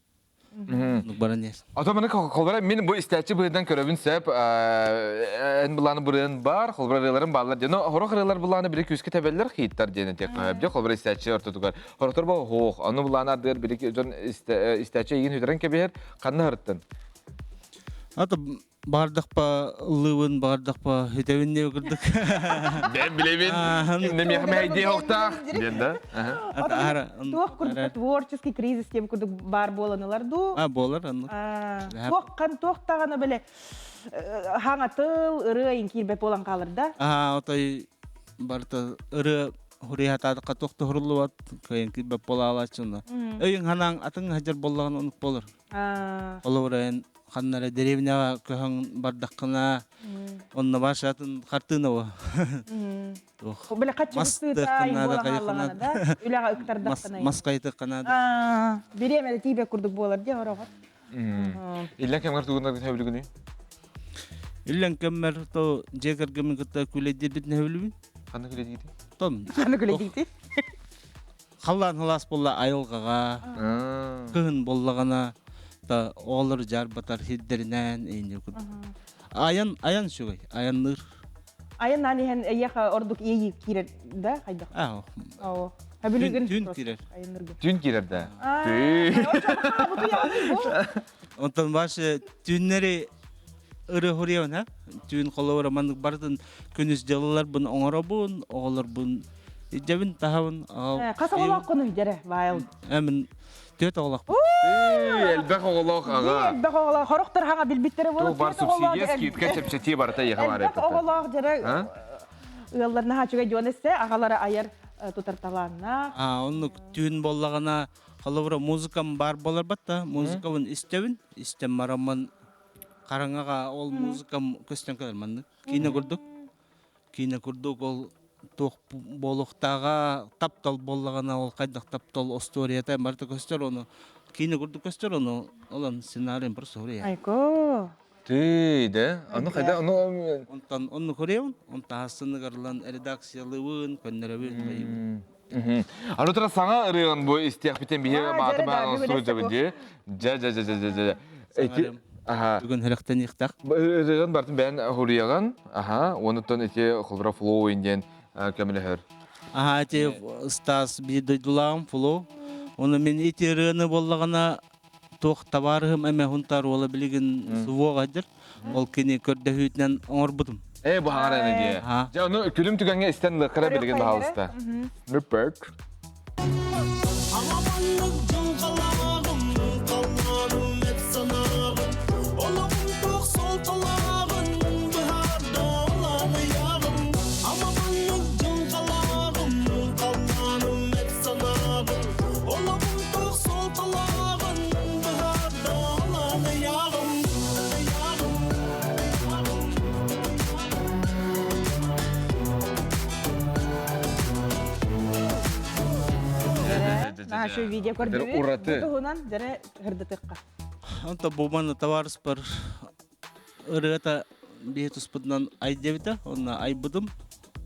Баранес. Ата мені қолбара, мен бұл істәтші бұйдан көрөбін сөп, ән бұланы бұрын бар, қолбара рейларын барлар. Дені хорақ рейлар бұланы бірі көзге тәбелілер қиыттар дені тек қойып. Қолбара істәтші ортытығар. Хорақтар бұл хоқ, аны бұланы ардығыр бірі істәтші еген өйдерін кәбейер, қанны ғырттын? Ата бардық па лывын, бардық па хетевін не өкірдік. Бән білемін, кімді меқіме әйде хоқтақ. Бенді. Туох курдук творческий кризис тем курдук бар боланыларду. Болар, анны. Тоқтағаны біле хаңатыл, ыры айын кирбеп болан қалырда. Отай барта ыры хурихатадыққа тоқты хұрылы бат, кайын кирбеп бола алачында. Өйін ханаң атын хажар болағын ұнық болар. Олы ханнара деревняга көһөн бардаккына онна башатын картынова. Биле качыстыта болағалана да, үләға үктардақтана. Маскайты канада. Беремелі тибе курдук болар де орағат. Иллен кемгар туғындар көтөбілігіні? Иллен кеммер то жекер кемін күтті күлейдер бітіне өлімін. Қанды күлейді дейді? Том. Қаны күлейді? Халлан халас болла айылғаға, күн боллағана. Та олар жар батар хиддеринен эйне күт. Аян шугай, аян ныр. Аян нани хен яха ордук ии кирер да хайда. Ау. Хабилеген Түн кирер. Түн кирер да. Онтан башы түннери ыры хуриян ха. Түн коловара мандык бардын күнүс жалалар бун оңора бун, оголар бун жабын тахабын. Каса болак кону жере вайл. Эмин төт оголак. Әлбәқ оғылақ аға. Әлбәқ оғылақ, хорықтар хаңа білбеттері болады. Бұл бар субсидияс кейтке чепчеті барыта еға бар әлбәқ оғылақ жәрі ұяларына хачуға жуанесте ағалары айар тұтарталарына. Оны түн болағына қалауыра музыкам бар болар батта. Музыкамын істеуін, істем марамын қараңаға ол музыкам көстен қаларманды. Кейіне күрдік ол тоқ болуқтаға таптал болағына ол қайдақ таптал осторията барты көстер оны. Кейіне күрдік көстер оны олан сценарийін бір сұрия. Айко. Түйді. Оны қайда? Онтан оны көреуін, онта астыны қарылан редакциялығын, көннеревін қайын. Аны тұра саңа ұрыған бұл істияқ бітен бейе мағаты мағаны сұр жабынде. Жа. Бүгін хіріқтен иқтақ. Ұрыған бартын бән хұрияған. Оны тұн әте құлдыра флоу инден көмілі хөр. Әте стас бейдойдылағым флоу. Оны мен ете рыны болағына тоқ табарығым әмә хұнтар ола білеген сұвоға дыр. Ол кені көрді хүйтінен оңыр бұдым. Бұл хаңар әне де. Жа, оны күлім түгенге істен лықыра білген бағалыста. Нүппәк. Нашу видео көрдіңіз. Ураты. Бұтығынан жәрі ғырды тұққа. онта буманы товарыс бар ырыта бетус путнан ай девита, онна ай будум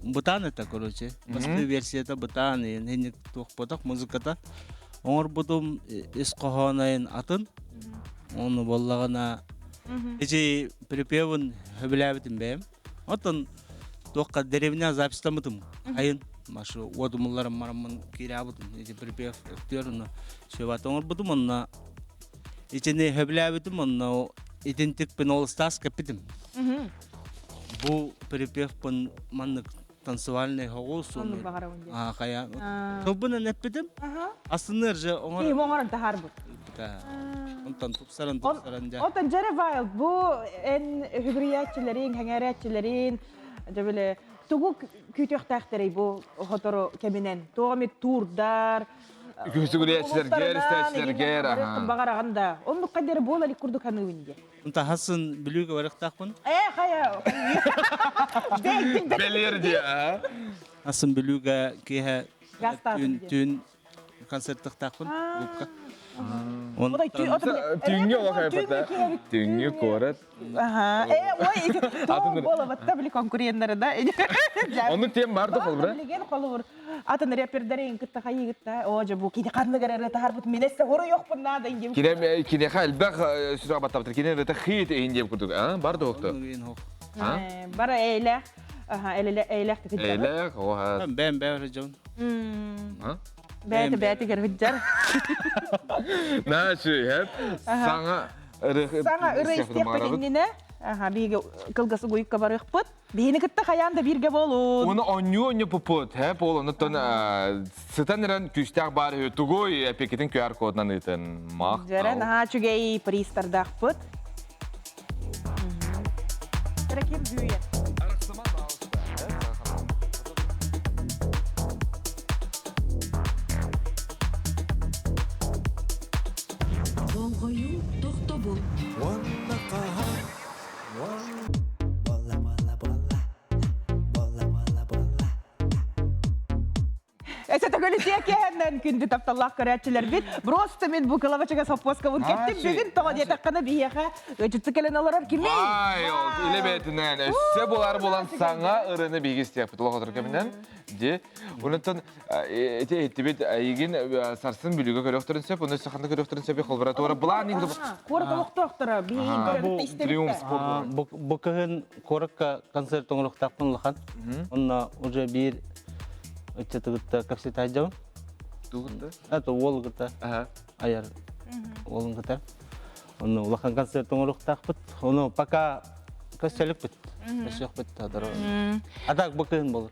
бутан это, короче. Басты версията бутан, хенник тух потак музыката. Оңор будум исқоханайын атын. Оны боллағана эжи припевын хөбіләбітін бәйім. Отын тоққа деревня запистамытым. Айын машу одумуларым марамын кирябытым. Эжи припев актерына шеват. Оңор будум онна ичіне хөбіләбітім, онна идентик пен ол стас капитим. Бу припев пен маннык танцевальный хоғус. Оны бағарауын де. Қая. Тобына нәппетім. Асыныр же оңор... Ей, оңарын тахар бұд. Онтан тупсаран жа. Отан жары Wild, bu en hübriyatçilerin, hengeratçilerin, böyle tuğu kütüktəxtəri bu hotoro keminen. Tuğamit turdar. Küsügüriyetçiler ger, isterçiler ger. Bağarağında. Onu kadar bol ali kurduk hanı önce. Онта хасын билүүгө барактакмын. Хая. Белер diye. Хасын билүүгө кеhe Гастатын. түн концерттактакмын. Группка. Тüngü ola kayfata. Tüngü korat. Aha. Ой, то было вот там были конкуренттері да. Onun tem bardı kol bura. Билген колур. Атын репердерин кытта хайы кытта. Ожа бу киде кадны гарары тахар бут менесте хору жокпун нада инде. Kine hal bak süra batabtır. Kine rete khit indi kurduk. Bardı oktu. Бара эйле. Aha, эйле китте. Eyle o ha. Ben режон. Бәті гәрвиджар. Ne şey hep sana Саңа ыры истеппегеннине. Aha, биге кылгасы гуйукка барык бут. Бени кытта хаянда бирге болун. Onu onyu puput hep onu ton sıtanıran küstah bar tugoy epeketin QR kodundan iten maq. Жаран ха чугей пристардах бут. Треким бүйе. Оңғою тоқта бол. Эсэ төгөлүсү экенен күндү тапталлах көрәчилер бит. Просто мен бу кылабачага сопоска бун кеттим бүгүн тоға детаккана бияха өчүтсү келен алар кимми? Ay ol ile betinden se bolar bolan sana ırını bilgisayar futbol otur keminden de ondan etibet aygin sarsın bilgiye köröktürün sep onu saxanda köröktürün sep laboratoriya bulan nigde Корда доктора бийин көрөктө Триумф истеп. спорт. Букагын коракка концерт оңлуктакмын лахан. Онна уже бир өчөтүгүттө капсет айжабын. Тугунда. Это Волгата. Ага. Аяр. Волгата. Оны лахан концерт оңлуктакпыт. Оны пока көсөлүкпүт. Көсөлүкпүт тадар. Атак букагын болот.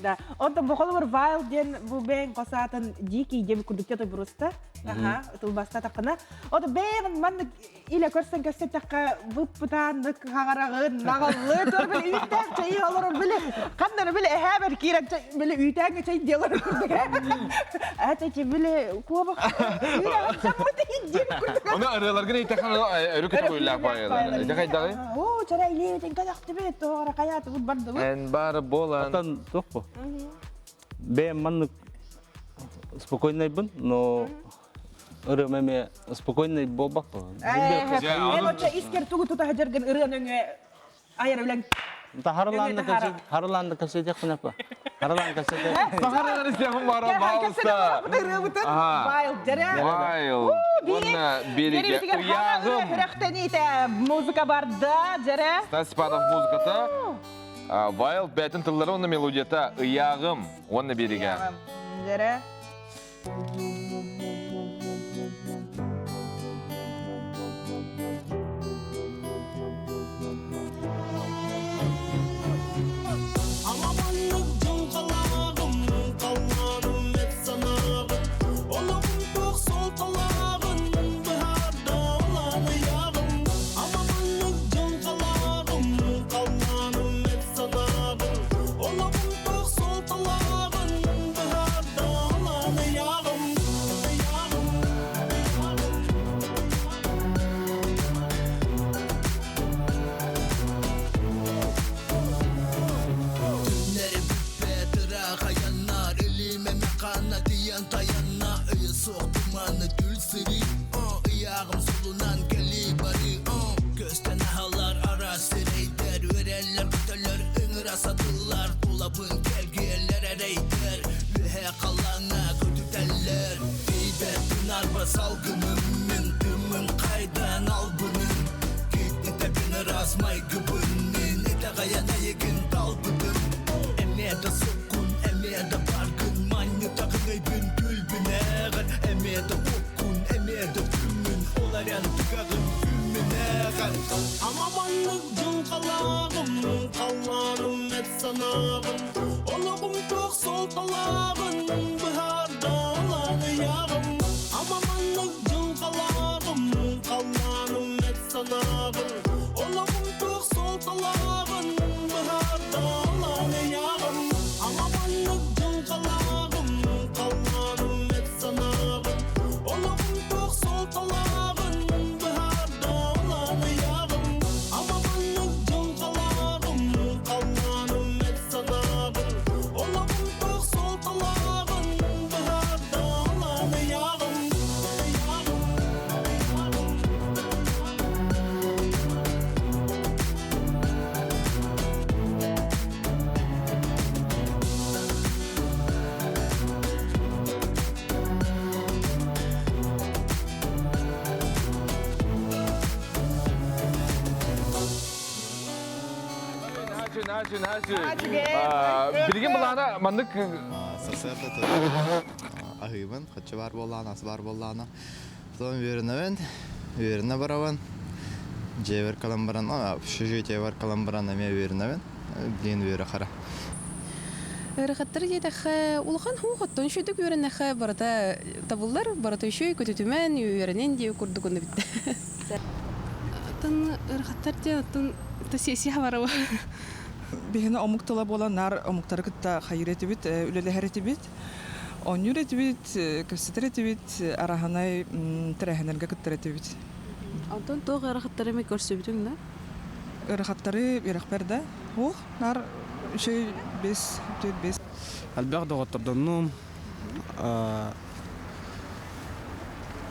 Да. Онда бу колор Wild ден бу бен косатын дикий деп күрдүктө просто. Ага, тулбаста такына. Онда бен мен иле көрсөң көсөтөккө буппутан хагарагын нагалы төр бил үйтөк чай алар бил. Кандай бил хабар кирек бил үйтөк чай делар күрдүк. Ата чи бил куба. Onu aralarına itakan örüküt koyullar bayılar. Ne kaydağı? О, чарай левитен кадакты бет, ора каят бут барды. En bar bolan. Атан токпу. Бе манны спокойный бун, но ыры меме спокойный болбакпы. Мен оча искер тугу тута хажыргын ырыныңы айыр билен. Харыланды касете кынапа. Харылан касете. Сахарa'nın istiyafım var o bağlısta. Wild жара. Wild. Ona birige uyağım. Музыка барда жара. Стас Спадов музыката. Wild бәтін тыллары оны мелодията uyağım. Оны birige. Жара. Alamanlık cılgalağım, kalmanım et sanağım. Olamın toq sol talağım, baharda olanı yağım. Alamanlık cılgalağım, kalmanım et sanağım. Olamın toq sol talağım, baharda olanı yağım. da satırlar dolabın gelgeler ereyder Ühe kalana kötüteller Beybet pınar salgınımın Tümün kaydan albının Gitti tepini rasmay gıbının Ne de gayana yegin dalbıdım Eme de sokun eme de bargın Manyu takın eybün gülbüneğer Eme de bokun eme de gümün Olar yantıgağın gümüneğer Ama manlık cın kalağım Kallarım et sanağım Olağım çok sol talağım Baharda olan yağım Ama manlık cın kalağım Kallarım et sanağım Olağım çok sol talağım Baharda olan yağım Ama manlık cın kalağım Kallarım et sanağım Olağım çok sol talağım Baharda olan yağım Ama manlık cın kalağım Kallarım et sanağım Olağım çok sol talağım Baharda olan yağım Билген булана мандык Сасырды ahıйбын, хачы бар болланы, асы бар болланы. Соң үйеріне барабын. Жебер калам баран, шүжі жебер калам баран, әме үйерінебен. Ден үйері қара. Рахаттар едәхә улхан хугаттан шүдік үйерінәхә барата табылар, барата үшөй көтүтүмен үйерінен де күрдігінді бітті. Атын рахаттар де атын сессия барабы. Бехне омуктала боланар омуктары кытта хайыр этибит, үлеле этибит. Онюр этибит, көсетер этибит, араханай тирәһенергә кыттыр этибит. Антон тоғы рахаттары ме көрсөбүтүң да? Рахаттары иракбердә. Ох, нар шөй бес. Әлбәғ доғаттырдынным.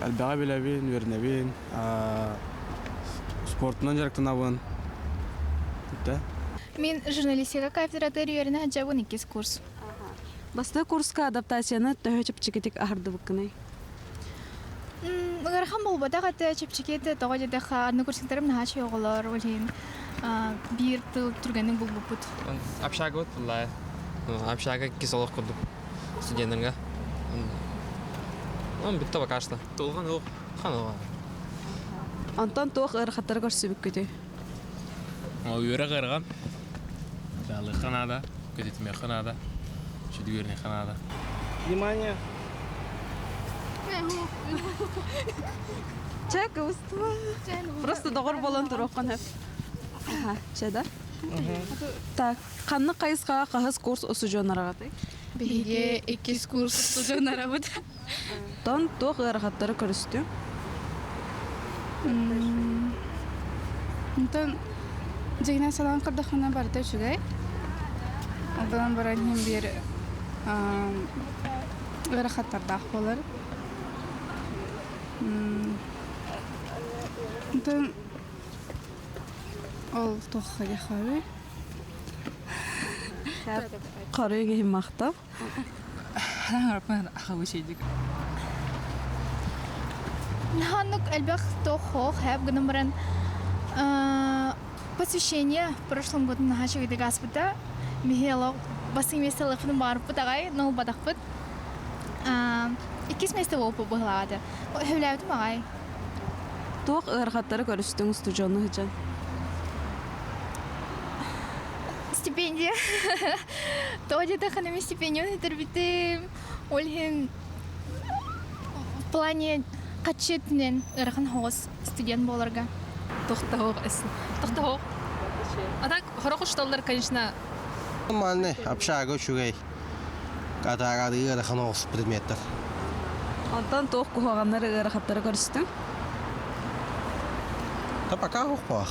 Әлбәға біләбен, вернәбен. Спортынан жарықтанабын. Мен журналистика кафедраты үйеріне әджабын 2 курс. Баста курска адаптацияны төхө чепчикетик ахарды буккыны. Гархан болбада каты чепчикети тога жедеха арны курсинтерим нахачы оголор олин бир тыл түргенин булбупут. Общага вот лай. Общага кисолох курдук студенттерге. Битте бакашта. Толган ок. Ханова. Антон тох рахаттары көрсөбүк көтү. Үйөрө кырган. Далы ханада, көтүтме ханада. Чудверный ханада. Внимание! Чек, уства. Просто доғыр болан тұр оққан әп. Чеда? Так, қанны қайысқа қағыз курс осы жон арағатай? Беге 2 курс осы жон арабыды. Тон тоқ әрғаттары көрісті? Тон жегіне салан қырдақына барды жүгай. Алдан баран хем бер әрғаттардақ болар. Тон ол тоққа дехауи. Қарыға хем мақтап. Харапан ахавы шейдік. Наханук әлбәқ тоқоқ әп гынан баран посвящение в прошлом году на хачу где гаспыта Михаилов басың меселыфын барып бұтағай, нол бадақ бұт. 2 месте опы бұғылағады. Хөвләуді мағай. Тоқ әрғаттары көрістің студионы хыжан? Стипендия. Тоғыда қанаме стипендияны тұрбіті олхен в плане қачетінен әрған хоғыз студент боларға. Тоқтауық әсін. Тоқтауық. А так, хорошо шталдар, конечно. Нормальный, общага, чугай. Катарады әрған хоғыз предметтер. Антон тоқ құғағанлары әрғаттары көрістің? Да пока оқпақ.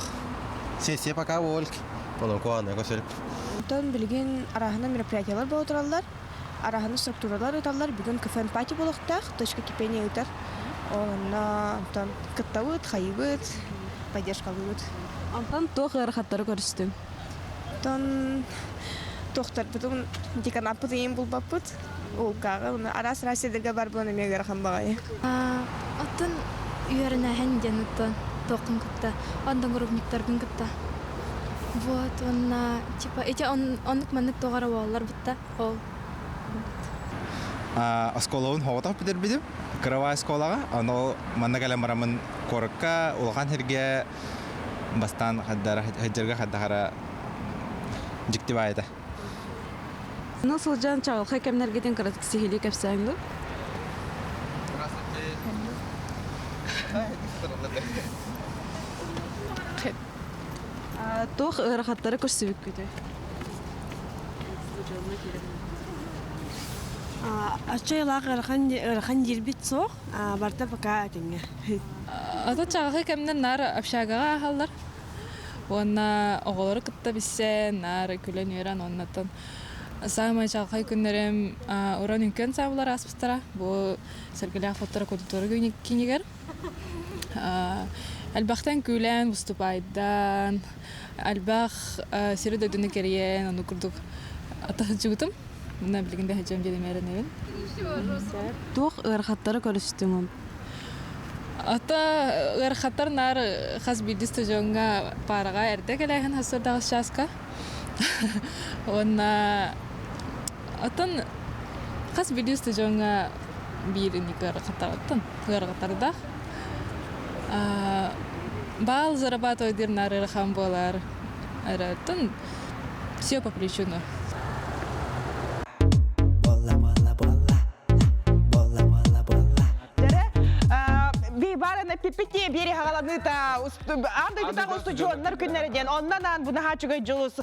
Сессия пока ольк. Оның қуағына көсіліп. Антон білген арахына мероприятиялар бол тұралар. Арахына структуралар ұталар. Бүгін кафе эмпатия болықтақ, точка кипения ұтар. Онына Антон кыттауыт, хайыбыт, поддержкалыйыт. Антон тоқ әрғаттары көрістің? Тон доктор бутун деканат бутын булбаппыт. Ол кага арас раседерге бар буланы мегер хамбагай. Оттон үйерінәһен жаныттан тоқын кытта, ондан группниктар бін кытта. Вот, онна, типа, эти оннық маннык тоғара болалар бітта, ол. Осколовын хоғытақ бідер бідім. Кыравай осколаға, оны манна кәлем барамын корыққа, олған herге бастан хаджарға хаддағара жікті байыда. Насыл жан чағыл хәкәмнәргеден қаратық сихили кәпсәңді? Тоқ ырақаттары көрсібік көті. Ачайлақ ырқан жербет соқ, барта пока әтіңе. Ата чағығы кәмнен нар общагаға ахалдар. Онна оғылары кытта бisse нар күлен үйран оннаттан. Самай чағықай күннерім уран үнкен сабылар аспыстара. Бұл сәргілі фоттары көдіторы кенегер. Әлбақтан күлен выступайдан. Әлбақ сері дөйдіні керейен, оны күрдік атағы жүгітім. Бұна білгінде әжем дедім әрін әвен. Тоқ ырақаттары көрсістіңім. Ата ырақаттар нар қаз білдісті жоңға параға әрдек әләйін хасырдағы шасқа. Онна атын қаз білдісті жоңға бірінік ырақаттар атын. Ырақаттарда. Бал зарабатывать нар ырақам болар. Атын все по причину. Барана пипите бери хагаланыта андай битагы студионнар күннәрдән оннан буны хачыгы җылыс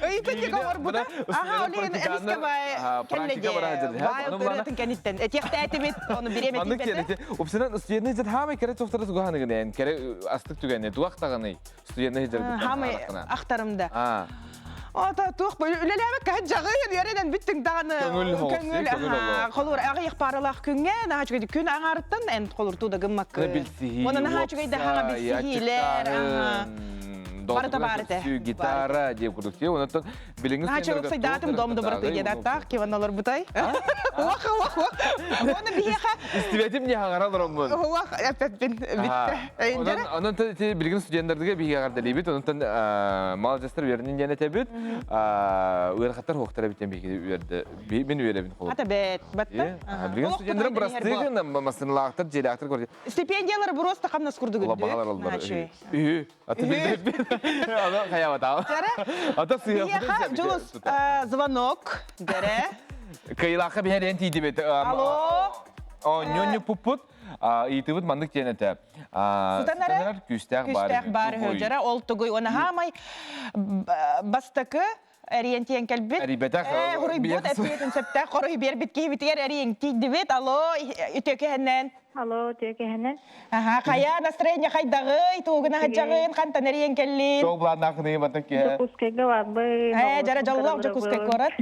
Ыйты говор буда ага олен элискә бай келлеге кәниттән этекте әтебет оны биремет бит Обсенан студентны зат хамы кере тохтарыс гоханы генен кере астык түгәне туактаганы студентны җирдә хамы ахтарымда Ата тух үлеләме кәһәт җагы яреннән биттең даганы көңүл колор агы ихпаралах күнгә нахачы күн аңарттан энд колор туда гыммак Оны нахачы да хага бисилер Барыта барыта. Гитара деп күрдүк. Онтон билиңиз Нахачы оксай датым домды барыта дия так киваналар бутай. Вах. Оны бияха. Истибетим не хагаралар онмун. Вах апет битте. Онтон билиңиз студентлерге бияга делибит. Онтон молодежьтер вернин жана тебит. Уерхаттар хоктара битен биги берди. Мен үйребин кол. Ата бет, батта. Билиңиз студенттер брастыгы массалактар, желактар көрдү. Стипендиялар просто камнас курдугу. Багалар алдар. Ата билбет. Ана хаябата. Ата сыя. Жулус звонок. Дере. Кыйлакка берен тийдибет. Алло. Нёню пупут. Итибит мандык тенете. Сутанар күстәк бар. Күстәк бар höҗәре ол тугуй оны хамай бастакы Ориентиен кәлбит. Рибетах. Бит әтметін сәптә корой бер битки битер ориент тидибет. Алло, үтөкәһеннән. Алло, төкәһеннән. Ага, кая настроение хайдагы, тугына хаҗагын кантан ориент кәлли. Тобланакны батаке. Кускайга бар бай. Жара жаллап жакускай корат.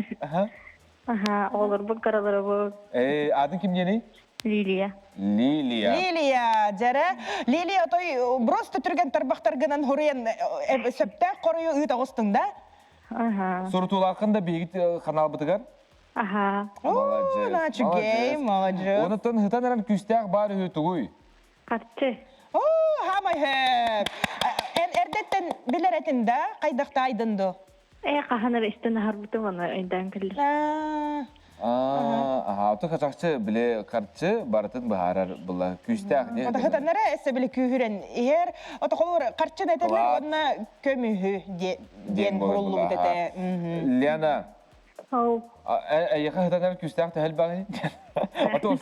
Ага, олар бу каралары бу. Адың ким жени? Лилия. Лилия, жара. Лилия той просто түргән тарбактар гынан хорен сәптә корой үт агыстыңда. Ага. Сортулакында бигит канал бытыгар? Ага. Молодец. Начугей, молодец. Онтон хытанаран күстәк бар хүтүгүй. Катчы. О, хамай хеп. Эрдеттен билеретинде кайдакта айдынды. Каханар истен харбытым аны айдан келди. Ага, ото качакчы биле картчы бартын бахарар була күстәк не. Ата хытанара эсе биле күһүрен. Ер ото колор картчы нетелер онна көмүһү ден буруллу дете. Лена. Ау. Айга хытанар күстәк тәһел багы. Ото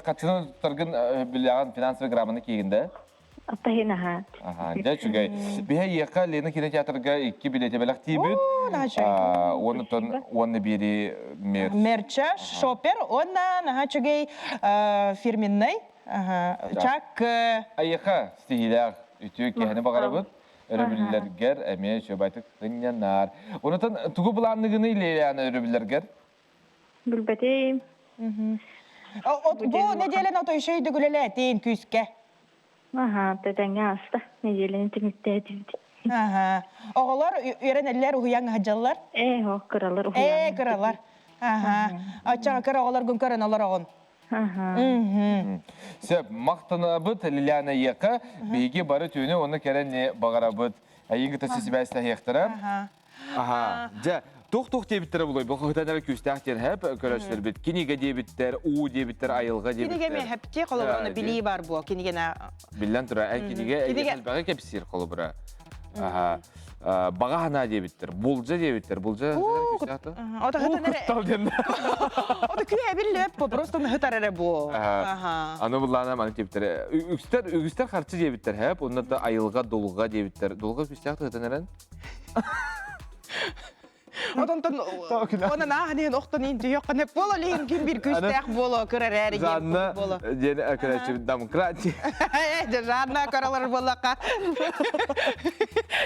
каччы торгын билгән финансовый грамотны кигендә. Атаһинаха. Ага, дәчүгәй. Бия яка Лена кинотеатрга 2 билет беләк тибет. Онтон оны бири мерча, шопер, онна нахачугей фирменный. Ага, чак. Айга стилях үтү кеһне багарабыт. Өрөбүлләргәр әме шөбәтек кыннанар. Онтон тугу буланлыгыны Лена өрөбүлләргәр. Билбәтем. Бу неделен ото шөйдү гүлеле тен күскә. Aha, tetenge hasta. Neceleni temizledi. Aha. Oğullar öğrenirler uyan hacallar. O kıralar uyan. Kıralar. Aha. Açağı kıra oğullar gün kırın alır oğun. Сеп, мақтанабыт Лилиана Яқа, бейге бары түйіні, оны кәрен не бағарабыт. Әйінгі тәсі себәсті аяқтыра. Аха. Жа, тоқ дебіттері бұлай, бұл қоғытанары көстәқтен әп көрәшілер біт. Кенеге дебіттер, у дебіттер, айылға дебіттер. Кенеге мен әпте қолы бұраны білей бар бұл. Кенегені... Білден тұра, ән кенеге әйгесіл бәғі кәпсер қолы бұра. Аха. Баға ғана дебіттер, бұлжа дебіттер, бұлжа... Ода күйе біліп, просто ұхытар әрі бұл. Аны бұллана маңы дебіттер. Үгістер қарчы дебіттер әп, онда да айылға, долға дебіттер. Долға көстәқті ғытан әрін? Onun ahnen oqtan indi yok ne bolo leyin kim bir küstək bolo kırar əri bolo. Yeni arkadaşım demokrati. Janna karalar bolaqa.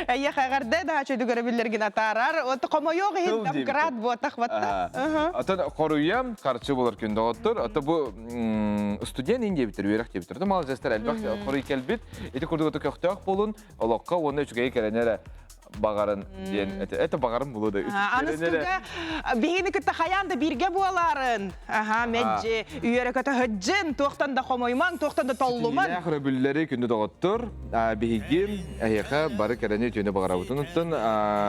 Ay xəgərdə daha çöydü görebilirgin atarar. O toqomo yok hin demokrat bu taqvatda. Atan qoruyam qarşı bolar kündə ottur. Ata bu student indi bitir, yürək bitirdi. Mal jestər əlbəttə qoruy kelbit. Eti kurdu köxtək bolun. Aloqqa onu üçgəyə gələnərə Bağarın diyen, ete bağarın bulu da. Anıstırga, bihini kütte hayanda birge buaların. Aha, medce, üyere kütte hıccın, toqtan da xomoyman, toqtan da tolluman. Sütüyle xırabülleri kündü doğuttur. Bihigim, ayaka, barı kereni tüyünü bağara butunuttun.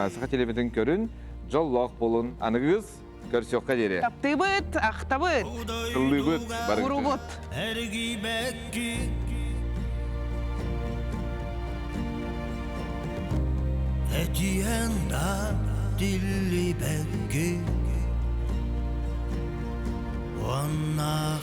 Sıqa televizyonun körün, jolloq bolun. Anıgız, görsiyokka deri. Taptıbıt, axtabıt. Kıllыбıt, barı. Urubut. Etienda dilli bekki Wanna